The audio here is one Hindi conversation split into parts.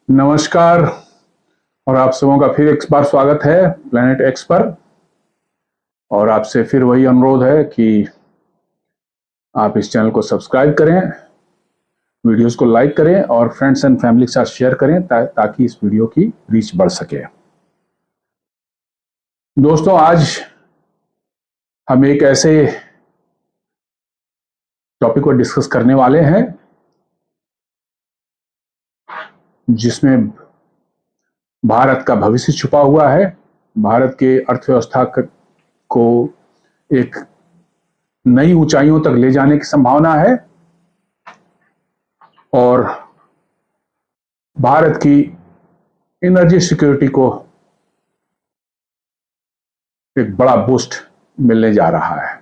नमस्कार। और आप सबों का फिर एक बार स्वागत है प्लैनेट एक्स पर। और आपसे फिर वही अनुरोध है कि आप इस चैनल को सब्सक्राइब करें, वीडियोस को लाइक करें और फ्रेंड्स एंड फैमिली के साथ शेयर करें ताकि इस वीडियो की रीच बढ़ सके। दोस्तों, आज हम एक ऐसे टॉपिक को डिस्कस करने वाले हैं जिसमें भारत का भविष्य छुपा हुआ है। भारत के अर्थव्यवस्था को एक नई ऊंचाइयों तक ले जाने की संभावना है और भारत की एनर्जी सिक्योरिटी को एक बड़ा बूस्ट मिलने जा रहा है।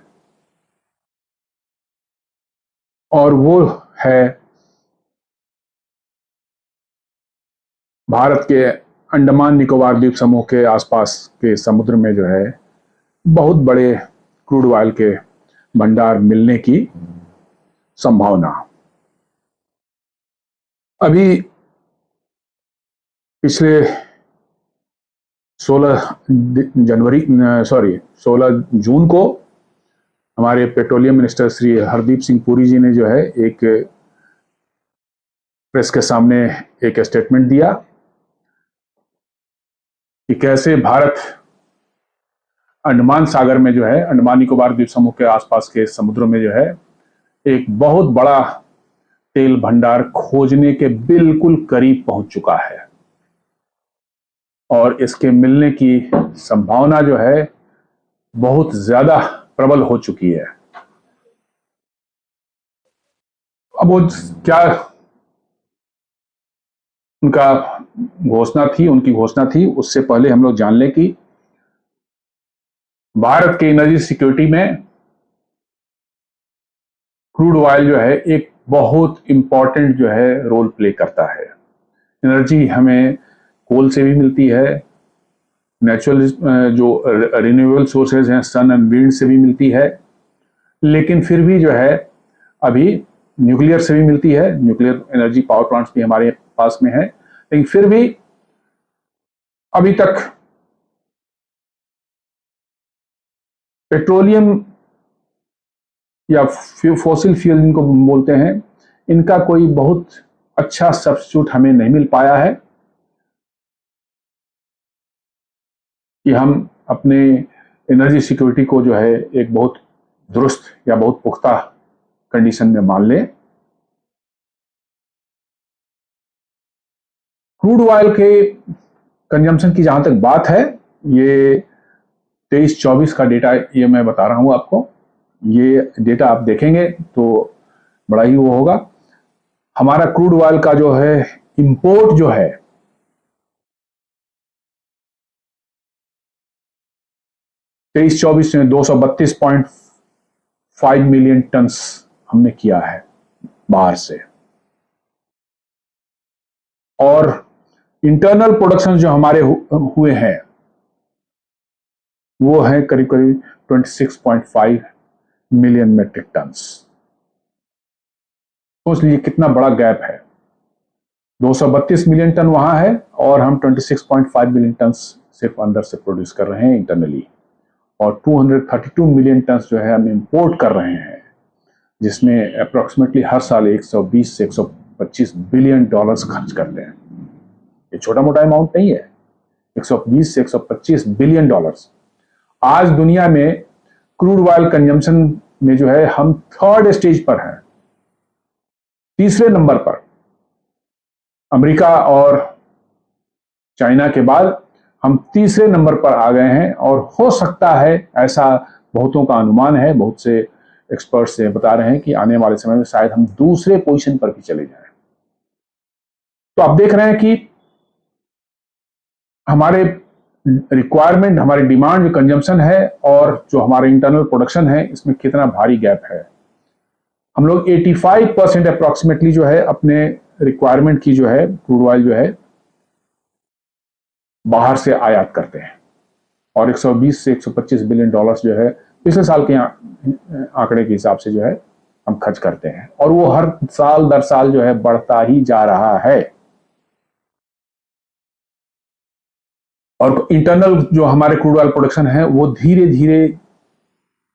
और वो है भारत के अंडमान निकोबार द्वीप समूह के आसपास के समुद्र में जो है बहुत बड़े क्रूड ऑयल के भंडार मिलने की संभावना। अभी पिछले 16 जून को हमारे पेट्रोलियम मिनिस्टर श्री हरदीप सिंह पुरी जी ने जो है एक प्रेस के सामने एक स्टेटमेंट दिया कि कैसे भारत अंडमान सागर में जो है अंडमान निकोबार द्वीप समूह के आसपास के समुद्रों में जो है एक बहुत बड़ा तेल भंडार खोजने के बिल्कुल करीब पहुंच चुका है और इसके मिलने की संभावना जो है बहुत ज्यादा प्रबल हो चुकी है। अब वो क्या उनकी घोषणा थी उससे पहले हम लोग जान लें कि भारत के एनर्जी सिक्योरिटी में क्रूड ऑयल जो है एक बहुत इंपॉर्टेंट जो है रोल प्ले करता है। एनर्जी हमें कोल से भी मिलती है, नेचुरल जो रिन्यूएबल सोर्सेज हैं सन एंड विंड से भी मिलती है, लेकिन फिर भी जो है अभी न्यूक्लियर से भी मिलती है। न्यूक्लियर एनर्जी पावर प्लांट्स भी हमारे पास में है, लेकिन फिर भी अभी तक पेट्रोलियम या फॉसिल फ्यूल जिनको बोलते हैं, इनका कोई बहुत अच्छा सब्स्टिट्यूट हमें नहीं मिल पाया है कि हम अपने एनर्जी सिक्योरिटी को जो है एक बहुत दुरुस्त या बहुत पुख्ता कंडीशन में मान लें। क्रूड ऑयल के कंजम्पशन की जहां तक बात है, ये 23-24 का डेटा ये मैं बता रहा हूं आपको। ये डेटा आप देखेंगे तो बड़ा ही वो होगा। हमारा क्रूड ऑयल का जो है इंपोर्ट जो है 23-24 में 232.5 मिलियन टन हमने किया है बाहर से, और इंटरनल प्रोडक्शन जो हमारे हुए हैं वो है करीब करीब 26.5 मिलियन मेट्रिक टन। तो इसलिए कितना बड़ा गैप है। 232 मिलियन टन वहां है और हम 26.5 मिलियन टन सिर्फ अंदर से प्रोड्यूस कर रहे हैं इंटरनली, और 232 मिलियन टन जो है हम इंपोर्ट कर रहे हैं, जिसमें अप्रोक्सीमेटली हर साल 120 से 125 बिलियन डॉलर्स खर्च करते हैं। ये छोटा मोटा अमाउंट नहीं है, 120 से 125 बिलियन डॉलर्स। आज दुनिया में क्रूड ऑयल कंजम्पशन में जो है हम 3rd स्टेज पर हैं, 3रे नंबर पर। अमेरिका और चाइना के बाद हम 3रे नंबर पर आ गए हैं, और हो सकता है, ऐसा बहुतों का अनुमान है, बहुत से एक्सपर्ट्स बता रहे हैं कि आने वाले समय में शायद हम 2रे पोजीशन पर भी चले जाएं। तो आप देख रहे हैं कि हमारे रिक्वायरमेंट, हमारी डिमांड, जो कंजम्पशन है और जो हमारे इंटरनल प्रोडक्शन है, इसमें कितना भारी गैप है। हम लोग 85% अप्रोक्सीमेटली जो है अपने रिक्वायरमेंट की जो है क्रूड ऑयल जो है बाहर से आयात करते हैं, और 120 से 125 बिलियन डॉलर्स जो है पिछले साल के आंकड़े के हिसाब से जो है हम खर्च करते हैं, और वो हर साल दर साल जो है बढ़ता ही जा रहा है। और इंटरनल जो हमारे क्रूड ऑयल प्रोडक्शन है वो धीरे धीरे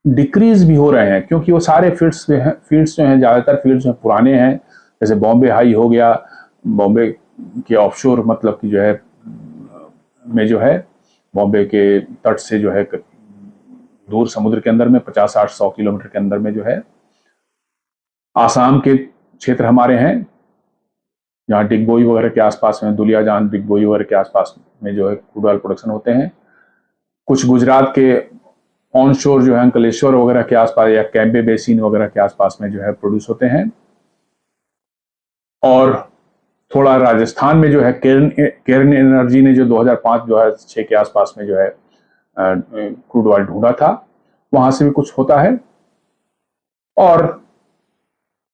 डिक्रीज भी हो रहे हैं, क्योंकि वो सारे फील्ड्स जो हैं ज़्यादातर फील्ड्स जो पुराने हैं, जैसे बॉम्बे हाई हो गया, बॉम्बे के ऑफशोर मतलब कि जो है में जो है बॉम्बे के तट से जो है दूर समुद्र के अंदर में 50-60-100 किलोमीटर के अंदर में जो है आसाम के क्षेत्र हमारे हैं, जहाँ डिगबोई वगैरह के आसपास में, दुलियाजान डिगबोई वगैरह के आसपास में जो है क्रूड ऑयल प्रोडक्शन होते हैं। कुछ गुजरात के ऑन शोर जो है अंकलेश्वर वगैरह के आसपास या कैम्बे बेसिन वगैरह के आसपास में जो है प्रोड्यूस होते हैं। और थोड़ा राजस्थान में जो है केरन एनर्जी ने जो 2005-2006 के आसपास में जो है क्रूड ऑयल ढूंढा था, वहां से भी कुछ होता है। और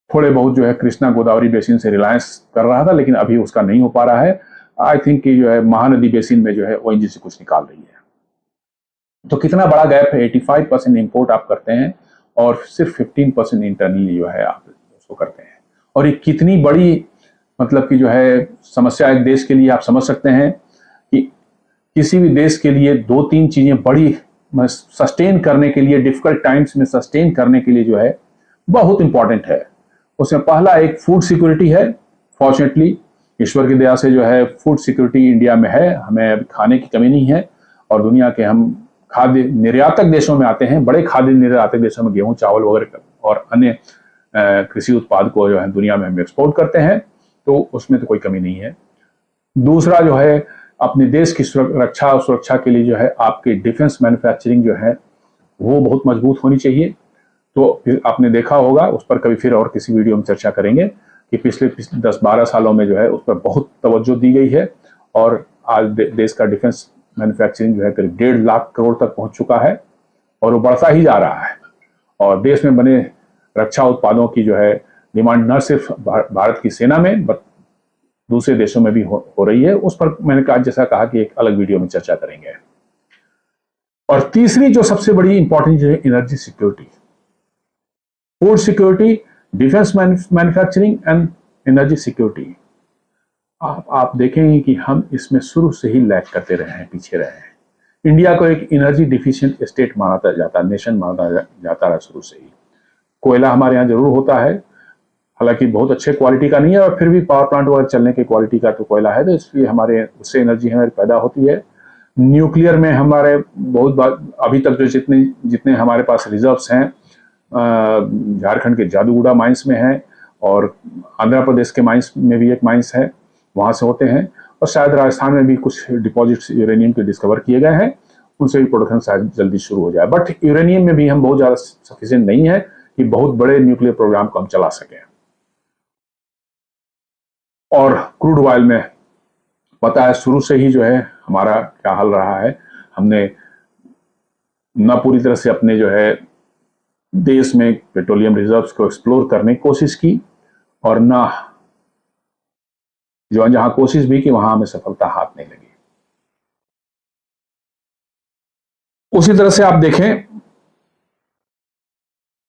थोड़े बहुत जो है कृष्णा गोदावरी बेसिन से रिलायंस कर रहा था, लेकिन अभी उसका नहीं हो पा रहा है। आई थिंक कि जो है महानदी बेसिन में जो है ओएनजीसी से कुछ निकाल रही है। तो कितना बड़ा गैप है, 85% इंपोर्ट आप करते हैं और सिर्फ 15% इंटरनली जो है आप उसको करते हैं। और ये कितनी बड़ी मतलब कि जो है समस्या एक देश के लिए, आप समझ सकते हैं कि किसी भी देश के लिए 2-3 चीजें बड़ी सस्टेन करने के लिए, डिफिकल्ट टाइम्स में सस्टेन करने के लिए जो है बहुत इंपॉर्टेंट है। उसमें पहला एक फूड सिक्योरिटी है। फॉर्चुनेटली ईश्वर की दया से जो है फूड सिक्योरिटी इंडिया में है, हमें खाने की कमी नहीं है। और दुनिया के हम खाद्य निर्यातक देशों में आते हैं, बड़े खाद्य निर्यातक देशों में गेहूं, चावल वगैरह और अन्य कृषि उत्पाद को जो है दुनिया में हम एक्सपोर्ट करते हैं, तो उसमें तो कोई कमी नहीं है। दूसरा जो है अपने देश की रक्षा और सुरक्षा के लिए जो है आपकी डिफेंस मैन्युफैक्चरिंग जो है वो बहुत मजबूत होनी चाहिए। तो आपने देखा होगा, उस पर कभी फिर और किसी वीडियो में चर्चा करेंगे कि पिछले 10-12 सालों में जो है उस पर बहुत तवज्जो दी गई है। और आज देश का डिफेंस मैन्युफैक्चरिंग जो है करीब 1.5 लाख करोड़ तक पहुंच चुका है और वो बढ़ता ही जा रहा है। और देश में बने रक्षा उत्पादों की जो है डिमांड न सिर्फ भारत की सेना में बट दूसरे देशों में भी हो रही है। उस पर मैंने कहा, जैसा कहा कि एक अलग वीडियो में चर्चा करेंगे। और तीसरी जो सबसे बड़ी इंपॉर्टेंट है energy security, food security, defence manufacturing and energy security. आप देखेंगे कि हम इसमें शुरू से ही लैग करते रहे हैं, पीछे रहे हैं। इंडिया को एक एनर्जी डिफिशिएंट स्टेट माना जाता, नेशन माना जाता रहा शुरू से ही। कोयला हमारे यहाँ जरूर होता है, हालांकि बहुत अच्छे क्वालिटी का नहीं है, और फिर भी पावर प्लांट वगैरह चलने के क्वालिटी का तो कोयला है, तो इसलिए हमारे उससे एनर्जी हमारी पैदा होती है। न्यूक्लियर में हमारे बहुत अभी तक जो जितने हमारे पास रिजर्व्स हैं झारखंड के जादूगुड़ा माइंस में है, और आंध्र प्रदेश के माइंस में भी एक माइंस है, वहां से होते हैं। और शायद राजस्थान में भी कुछ डिपॉजिट्स यूरेनियम के डिस्कवर किए गए हैं, उनसे भी प्रोडक्शन शायद जल्दी शुरू हो जाए। बट यूरेनियम में भी हम बहुत ज़्यादा सफिशिएंट नहीं है कि बहुत बड़े न्यूक्लियर प्रोग्राम को हम चला सकें। और क्रूड ऑयल में पता है शुरू से ही जो है हमारा क्या हाल रहा है। हमने न पूरी तरह से अपने जो है देश में पेट्रोलियम रिजर्व्स को एक्सप्लोर करने की कोशिश की, और न जो जहां कोशिश भी की वहां हमें सफलता हाथ नहीं लगी। उसी तरह से आप देखें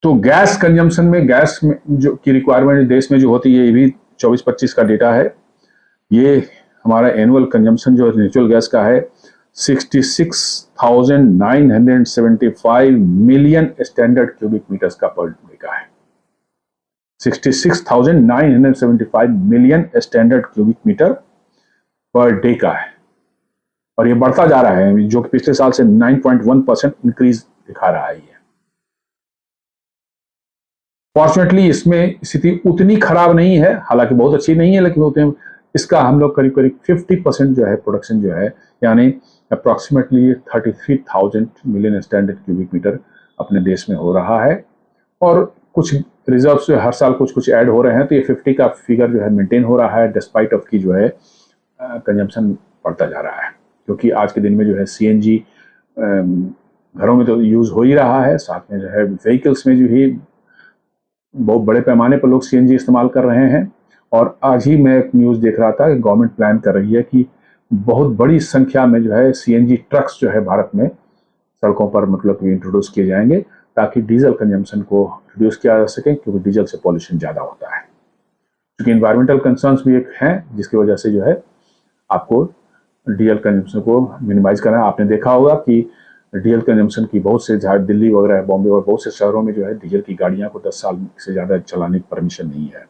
तो गैस कंजम्पशन में, गैस में जो की रिक्वायरमेंट देश में जो होती है, ये भी 24-25 का डेटा है। ये हमारा एनुअल कंजम्पशन जो नेचुरल गैस का है 66,975 मिलियन स्टैंडर्ड क्यूबिक मीटर्स का पर डे का है। 66,975 million standard cubic metre per day का है, और ये बढ़ता जा रहा है, जो कि पिछले साल से 9.1% इंक्रीज दिखा रहा है। फॉर्चुनेटली इसमें स्थिति उतनी खराब नहीं है, हालांकि बहुत अच्छी नहीं है, लेकिन इसका हम लोग करीब 50% जो है प्रोडक्शन जो है, यानी approximately 33,000 million standard cubic metre अपने देश में हो रहा है। और कुछ रिजर्व से हर साल कुछ ऐड हो रहे हैं, तो ये 50 का फिगर जो है मेंटेन हो रहा है, डिस्पाइट ऑफ की जो है कंजम्पशन बढ़ता जा रहा है। क्योंकि आज के दिन में जो है सीएनजी घरों में तो यूज हो ही रहा है, साथ में जो है व्हीकल्स में जो ही बहुत बड़े पैमाने पर लोग सीएनजी इस्तेमाल कर रहे हैं। और आज ही मैं एक न्यूज़ देख रहा था कि गवर्नमेंट प्लान कर रही है कि बहुत बड़ी संख्या में जो है सीएनजी ट्रक्स जो है भारत में सड़कों पर मतलब इंट्रोड्यूस किए जाएंगे, ताकि डीजल कंजम्पशन को रिड्यूस किया जा सके, क्योंकि डीजल से पॉल्यूशन ज़्यादा होता है। क्योंकि इन्वायरमेंटल कंसर्न्स भी एक हैं, जिसकी वजह से जो है आपको डीजल कंजम्पशन को मिनिमाइज करना है। आपने देखा होगा कि डीजल कंजम्पशन की बहुत से, जहाँ दिल्ली वगैरह, बॉम्बे और बहुत से शहरों में जो है डीजल की गाड़ियां को 10 साल से ज़्यादा चलाने की परमिशन नहीं है।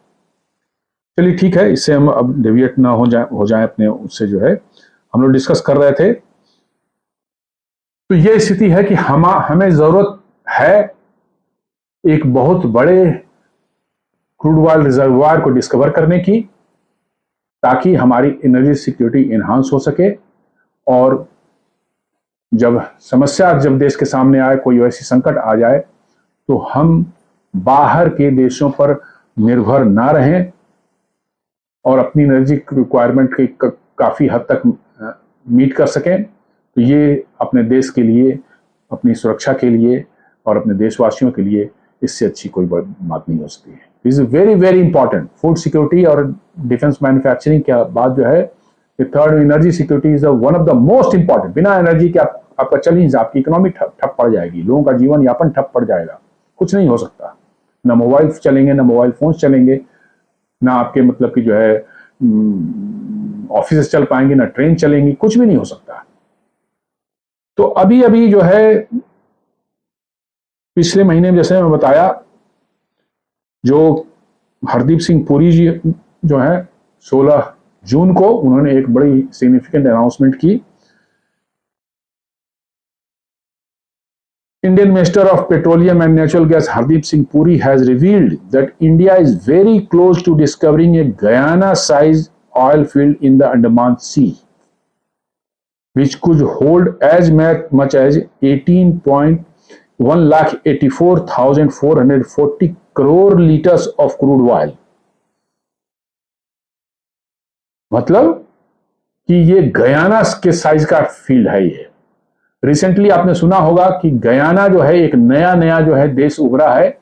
चलिए ठीक है, इससे हम अब डेविएट ना हो जाए अपने उससे जो है हम लोग डिस्कस कर रहे थे। तो ये स्थिति है कि हमें जरूरत है एक बहुत बड़े क्रूड ऑयल रिजर्वायर को डिस्कवर करने की, ताकि हमारी एनर्जी सिक्योरिटी एनहांस हो सके। और जब देश के सामने आए, कोई वैसी संकट आ जाए, तो हम बाहर के देशों पर निर्भर ना रहें और अपनी एनर्जी रिक्वायरमेंट की काफी हद तक मीट कर सकें। तो ये अपने देश के लिए, अपनी सुरक्षा के लिए और अपने देशवासियों के लिए इससे अच्छी कोई बात नहीं हो सकती है। This is very very important. Food security और डिफेंस मैन्युफैक्चरिंग के बाद जो है third, energy security is one of the most important. बिना एनर्जी के आपका चैलेंज, आपकी इकोनॉमी ठप पड़ जाएगी, लोगों का जीवन यापन ठप पड़ जाएगा, कुछ नहीं हो सकता। ना मोबाइल चलेंगे, ना मोबाइल फोन चलेंगे, ना आपके मतलब कि जो है ऑफिस चल पाएंगे, ना ट्रेन चलेंगी, कुछ भी नहीं हो सकता। तो अभी अभी जो है पिछले महीने में, जैसे मैं बताया, जो हरदीप सिंह पुरी जी जो है 16 जून को उन्होंने एक बड़ी सिग्निफिकेंट अनाउंसमेंट की। Indian Minister of Petroleum and Natural Gas Hardeep Singh Puri has revealed that India is very close to discovering a Guyana-sized oil field in the Andaman Sea, which could hold as much as 1,84,440 crore liters of crude oil. मतलब कि ये गयाना के साइज का फील्ड है। ये रिसेंटली आपने सुना होगा कि गयाना जो है एक नया जो है देश उभरा है,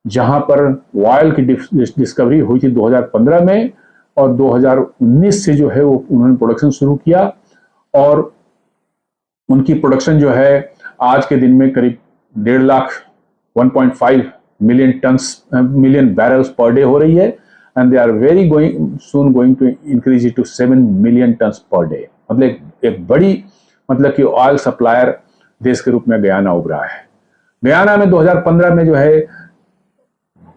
जहां पर ऑयल की डिस्कवरी हुई थी 2015 में, और 2019 से जो है वो उन्होंने प्रोडक्शन शुरू किया। और उनकी प्रोडक्शन जो है आज के दिन में करीब 1.5 lakh 1.5 million barrels per day हो रही है, and they are very soon going to increase it to 7 million tons per day. मतलब एक बड़ी, मतलब कि ऑयल सप्लायर देश के रूप में गयाना उभरा है। गयाना में 2015 में जो है,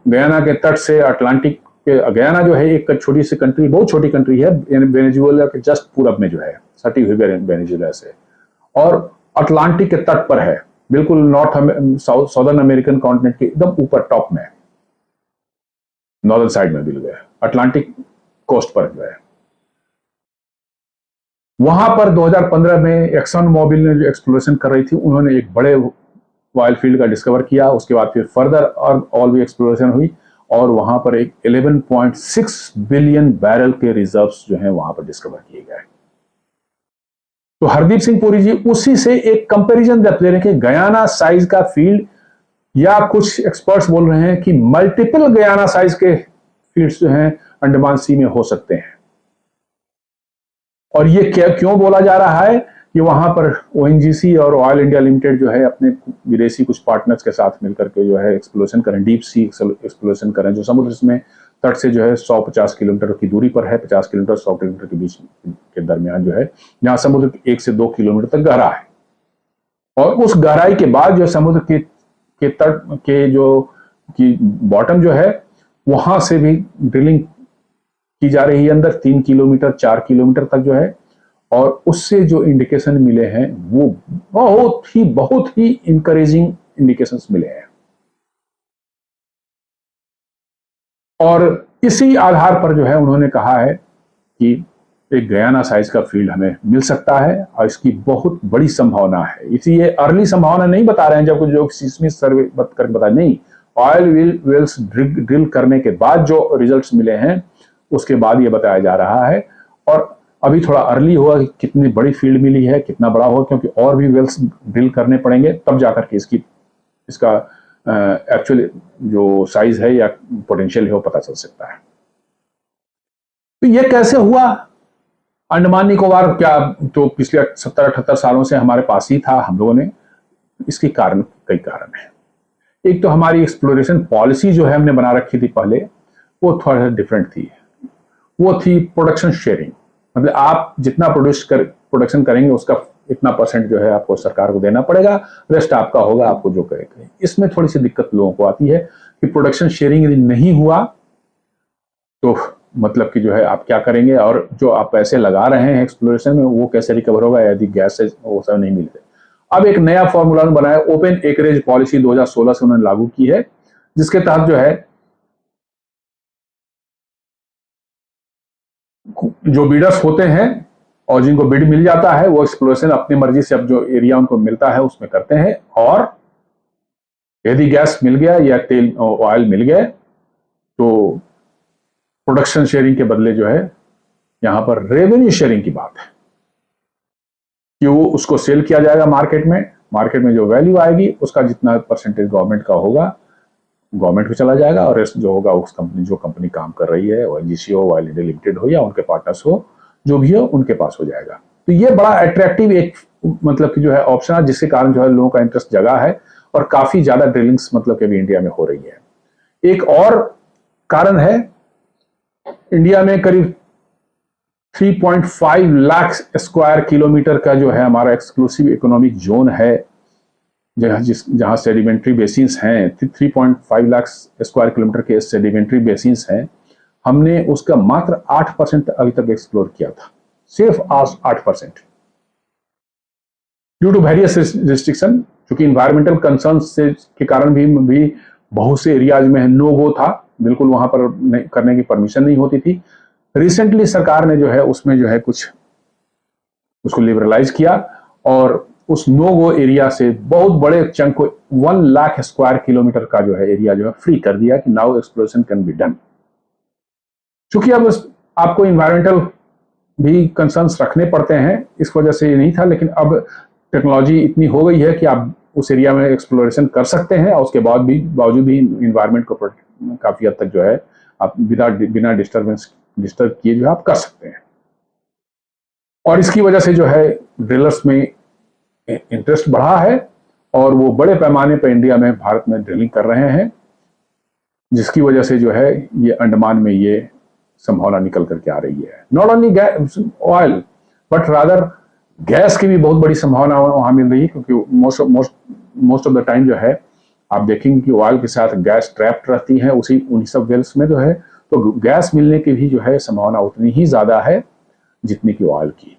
गयाना के तट से अटलांटिक के, गयाना जो है एक छोटी सी कंट्री, बहुत छोटी कंट्री है, वेनेजुएला के जस्ट पूरब में जो है, सटी हुई वेनेजुएला से, और अटलांटिक के तट पर है, बिल्कुल साउदर्न अमेरिकन कॉन्टिनेंट के एकदम ऊपर टॉप में, नॉर्दर्न साइड में बिल्कुल अटलांटिक कोस्ट पर जो है। वहां पर 2015 में एक्सन मोबिल ने जो एक्सप्लोरेशन कर रही थी, उन्होंने एक बड़े ऑयल फील्ड का डिस्कवर किया। उसके बाद फिर फर्दर और भी एक्सप्लोरेशन हुई, और वहां पर एक 11.6 बिलियन बैरल के रिजर्व्स जो हैं वहां पर डिस्कवर किए गए। तो हरदीप सिंह पुरी जी उसी से एक कंपैरिजन दे रहे हैं कि गयाना साइज का फील्ड, या कुछ एक्सपर्ट्स बोल रहे हैं कि मल्टीपल गयाना साइज के फील्ड्स जो हैं अंडमान सी में हो सकते हैं। और ये क्यों बोला जा रहा है कि वहां पर ओएनजीसी और ऑयल इंडिया लिमिटेड जो है अपने विदेशी कुछ पार्टनर्स के साथ मिलकर के जो है एक्सप्लोरेशन करें, डीप सी एक्सप्लोरेशन करें, जो समुद्र में तट से जो है 150 किलोमीटर की दूरी पर है, 50 किलोमीटर 100 किलोमीटर के बीच के दरमियान जो है, जहां समुद्र 1 से 2 किलोमीटर तक गहरा है। और उस गहराई के बाद जो समुद्र के तट के जो की बॉटम जो है, वहां से भी ड्रिलिंग की जा रही है अंदर 3 किलोमीटर 4 किलोमीटर तक जो है, और उससे जो इंडिकेशन मिले हैं वो बहुत ही इंकरेजिंग इंडिकेशंस मिले हैं। और इसी आधार पर जो है उन्होंने कहा है कि एक गयाना साइज का फील्ड हमें मिल सकता है, और इसकी बहुत बड़ी संभावना है। इसीलिए अर्ली संभावना नहीं बता रहे हैं, जब कुछ जो सीस्मिक सर्वे करके बताए, नहीं, ऑयल वेल्स ड्रिल करने के बाद जो रिजल्ट्स मिले हैं उसके बाद ये बताया जा रहा है। और अभी थोड़ा अर्ली हुआ कि कितनी बड़ी फील्ड मिली है, कितना बड़ा हुआ, क्योंकि और भी वेल्स ड्रिल करने पड़ेंगे, तब जाकर के इसका एक्चुअली जो साइज है या पोटेंशियल है वो पता चल सकता है। तो ये कैसे हुआ? अंडमान निकोबार क्या तो पिछले 70-78 सालों से हमारे पास ही था, हम लोगों ने, इसके कई कारण है। एक तो हमारी एक्सप्लोरेशन पॉलिसी जो है हमने बना रखी थी पहले, वो थोड़ा डिफरेंट थी। वो थी प्रोडक्शन शेयरिंग। मतलब आप जितना प्रोडक्शन करेंगे उसका इतना परसेंट जो है आपको सरकार को देना पड़ेगा, रेस्ट आपका होगा, आपको जो करेंगे। इसमें थोड़ी सी दिक्कत लोगों को आती है कि प्रोडक्शन शेयरिंग यदि नहीं हुआ तो मतलब कि जो है आप क्या करेंगे, और जो आप पैसे लगा रहे हैं एक्सप्लोरेशन में वो कैसे रिकवर होगा यदि गैस से वो सब नहीं मिलते। अब एक नया फॉर्मूला बनाया, ओपन एकरेज पॉलिसी 2016 से उन्होंने लागू की है, जिसके तहत जो है जो बीडर्स होते हैं और जिनको बिड मिल जाता है वो एक्सप्लोरेशन अपनी मर्जी से अब जो एरिया उनको मिलता है उसमें करते हैं, और यदि गैस मिल गया या तेल ऑयल मिल गए तो प्रोडक्शन शेयरिंग के बदले जो है यहां पर रेवेन्यू शेयरिंग की बात है कि वो उसको सेल किया जाएगा मार्केट में जो वैल्यू आएगी उसका जितना परसेंटेज गवर्नमेंट का होगा गवर्नमेंट को चला जाएगा, और रेस्ट जो होगा उस कंपनी काम कर रही है, ओएनजीसी हो, ऑयल इंडिया लिमिटेड हो या उनके पार्टनर्स हो, जो भी हो उनके पास हो जाएगा। तो ये बड़ा अट्रैक्टिव एक मतलब कि जो है ऑप्शन है, जिसके कारण जो है लोगों का इंटरेस्ट जगा है और काफी ज्यादा ड्रिलिंग्स मतलब कि अभी इंडिया में हो रही है। एक और कारण है, इंडिया में करीब 3.5 लाख स्क्वायर किलोमीटर का जो है हमारा एक्सक्लूसिव इकोनॉमिक जोन है, जहां सेडिमेंट्री बेसिन्स हैं। 3.5 लाख स्क्वायर किलोमीटर के सेडिमेंट्री बेसिन्स हैं। हमने उसका मात्र 8% अभी तक एक्सप्लोर किया था, सिर्फ 8%, ड्यू टू वेरियस रिस्ट्रिक्शन, क्योंकि इन्वायरमेंटल कंसर्न से के कारण भी बहुत से एरियाज में नो गो था, बिल्कुल वहां पर करने की परमिशन नहीं होती थी। रिसेंटली सरकार ने जो है उसमें जो है कुछ उसको लिबरलाइज किया और उस नो गो एरिया से बहुत बड़े चंक को 1 लाख स्क्वायर किलोमीटर का जो है एरिया जो है फ्री कर दिया कि now exploration can be done. चूंकि अब आपको इन्वायरमेंटल भी कंसर्न्स रखने पड़ते हैं, इस वजह से ये नहीं था, लेकिन अब टेक्नोलॉजी इतनी हो गई है कि आप उस एरिया में एक्सप्लोरेशन कर सकते हैं और उसके बाद भी बावजूद भी इन्वायरमेंट को काफी हद तक जो है आप बिना डिस्टर्ब किए जो है आप कर सकते हैं। और इसकी वजह से जो है ड्रिलर्स में इंटरेस्ट बढ़ा है और वो बड़े पैमाने पर इंडिया में भारत में ड्रिलिंग कर रहे हैं, जिसकी वजह से जो है ये अंडमान में ये संभावना निकल करके आ रही है। Not only oil but rather gas की भी बहुत बड़ी संभावना वहां मिल रही है, क्योंकि मोस्ट ऑफ द टाइम जो है आप देखेंगे कि ऑयल के साथ गैस ट्रैप्ड रहती है उन्हीं सब वेल्स में जो है, तो गैस मिलने की भी जो है संभावना उतनी ही ज्यादा है जितनी कि ऑयल की।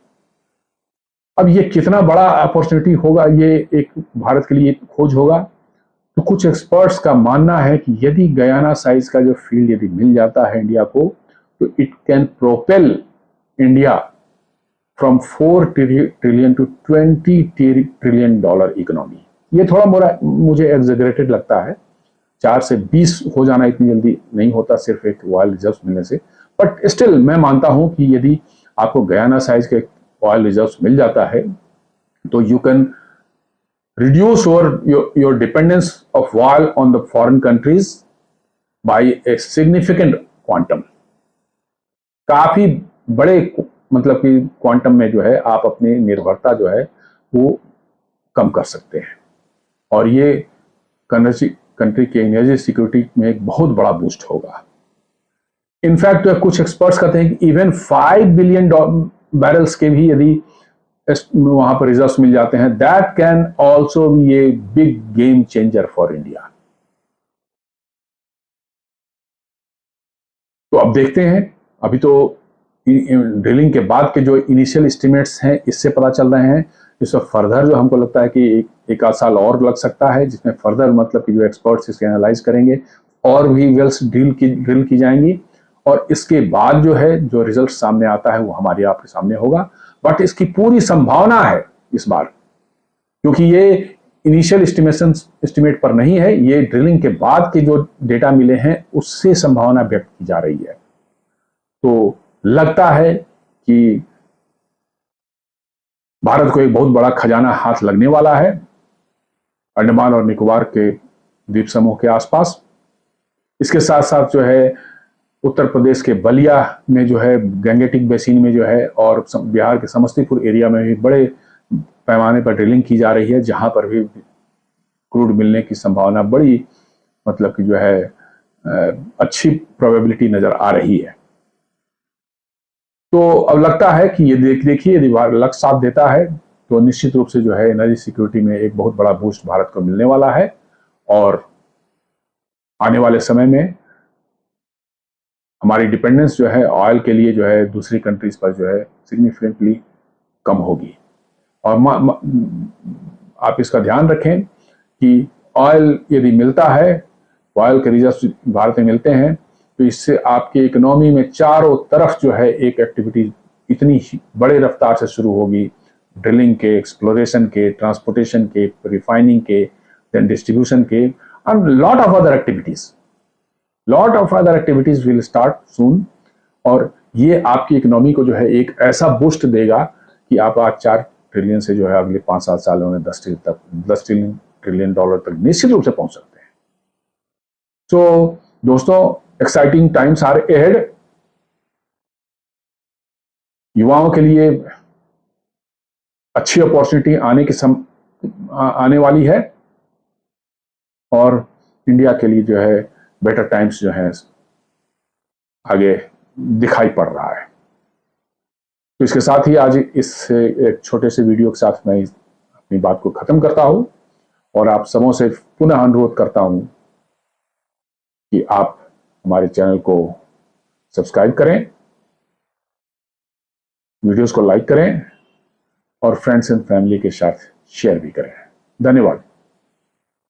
अब ये कितना बड़ा अपॉर्चुनिटी होगा, ये एक भारत के लिए खोज होगा। तो कुछ एक्सपर्ट्स का मानना है कि यदि गयाना साइज का जो फील्ड यदि मिल जाता है इंडिया को, तो it can propel India from 4 trillion to 20 trillion dollar economy. ये थोड़ा मुझे एग्जेगरेटेड लगता है, 4 से 20 हो जाना इतनी जल्दी नहीं होता सिर्फ एक ऑयल रिजर्व मिलने से, बट स्टिल मैं मानता हूं कि यदि आपको गयाना साइज के ऑयल रिजर्व मिल जाता है तो you can reduce your dependence of oil on the foreign countries by a significant quantum। काफी बड़े मतलब कि क्वांटम में जो है आप अपनी निर्भरता जो है वो कम कर सकते हैं, और ये कंट्री के एनर्जी सिक्योरिटी में एक बहुत बड़ा बूस्ट होगा। इनफैक्ट कुछ एक्सपर्ट्स कहते हैं कि इवन 5 बिलियन बैरल्स के भी यदि वहां पर रिजर्व्स मिल जाते हैं, that can also be a big game changer for India. तो अब देखते हैं, अभी तो ड्रिलिंग के बाद के जो इनिशियल एस्टिमेट्स हैं इससे पता चल रहे हैं, इसमें फर्दर जो हमको लगता है कि एक आध साल और लग सकता है, जिसमें फर्दर मतलब कि जो एक्सपर्ट्स इसके एनालाइज करेंगे और भी वेल्स ड्रिल की जाएंगी, और इसके बाद जो है जो रिजल्ट सामने आता है वो हमारे आपके सामने होगा। बट इसकी पूरी संभावना है इस बार, क्योंकि ये इनिशियल एस्टिमेट पर नहीं है, ये ड्रिलिंग के बाद के जो डेटा मिले हैं उससे संभावना व्यक्त की जा रही है। तो लगता है कि भारत को एक बहुत बड़ा खजाना हाथ लगने वाला है अंडमान और निकोबार के द्वीप समूह के आसपास। इसके साथ साथ जो है उत्तर प्रदेश के बलिया में जो है गंगेटिक बेसिन में जो है, और बिहार के समस्तीपुर एरिया में भी बड़े पैमाने पर ड्रिलिंग की जा रही है, जहां पर भी क्रूड मिलने की संभावना बड़ी मतलब कि जो है अच्छी प्रोबेबिलिटी नजर आ रही है। तो अब लगता है कि ये देखिए यदि लक्ष्य साथ देता है तो निश्चित रूप से जो है एनर्जी सिक्योरिटी में एक बहुत बड़ा बूस्ट भारत को मिलने वाला है, और आने वाले समय में हमारी डिपेंडेंस जो है ऑयल के लिए जो है दूसरी कंट्रीज पर जो है सिग्निफिकेंटली कम होगी। और आप इसका ध्यान रखें कि ऑयल यदि मिलता है, ऑयल के रिजर्व भारत में मिलते हैं, तो इससे आपकी इकोनॉमी में चारों तरफ जो है एक एक्टिविटी इतनी बड़े रफ्तार से शुरू होगी, ड्रिलिंग के, एक्सप्लोरेशन के, ट्रांसपोर्टेशन के, रिफाइनिंग के, देन डिस्ट्रीब्यूशन के, and lot of other activities will start सून। और ये आपकी इकोनॉमी को जो है एक ऐसा बूस्ट देगा कि आप आज 4 ट्रिलियन से जो है अगले 5-7 सालों में 10 ट्रिलियन डॉलर तक निश्चित रूप से पहुंच सकते हैं। तो दोस्तों, एक्साइटिंग टाइम्स आर अहेड। युवाओं के लिए अच्छी अपॉर्चुनिटी आने वाली है, और इंडिया के लिए जो है बेटर टाइम्स जो है आगे दिखाई पड़ रहा है। तो इसके साथ ही आज इस एक छोटे से वीडियो के साथ मैं अपनी बात को खत्म करता हूं, और आप सबों से पुनः अनुरोध करता हूं कि आप हमारे चैनल को सब्सक्राइब करें, वीडियोस को लाइक करें, और फ्रेंड्स एंड फैमिली के साथ शेयर भी करें। धन्यवाद।